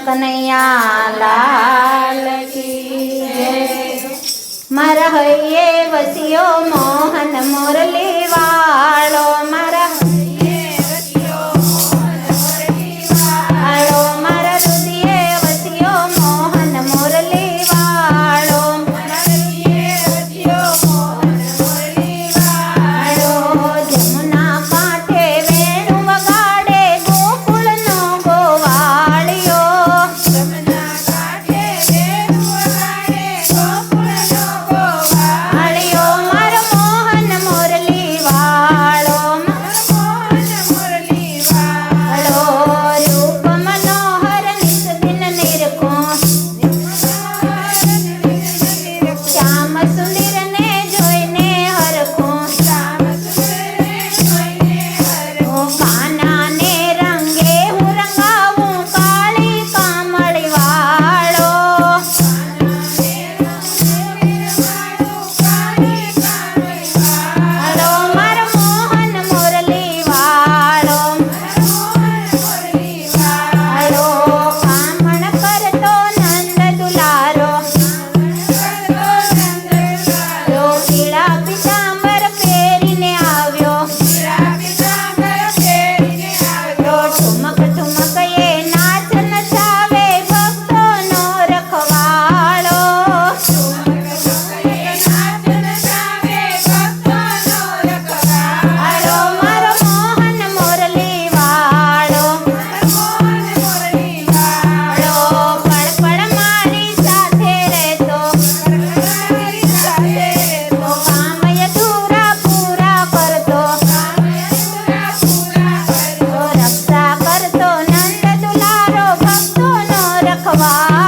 કનૈયા લાલ કી જય। મારા હૈયે વસ્યો મોહન મુરલી વાળો, મારા મારા હૃદયે વસ્યો મોહન મુરલી વાળો, જમુના કાંઠે વેણુ વગાડે ગોકુળનો ગોવાળિયો, વાળિયો મારો મોહન મુરલી વાળો, રૂપ મનોહર નિત દિન નિરખો, શ્યામ સુંદર ને જોઈને હરખો, કાના ને રંગે હું રંગાવું કાળી કામળી વાળો, મારો મોહન મુરલી વાળો, કામણ કરતો નંદ દુલારો, પીળા પીતાંબર પહેરીને આવ્યો, ઠુમક ઠુમક એ નાચ નચાવે ભક્તોનો રખવાળો, મારો મોહન મુરલી વાળો, પળ પળ મારી સાથે રહેતો, કામ અધૂરા પૂરા કરતો, રક્ષા કરતો નંદ દુલારો ભક્તોનો રખવાળો।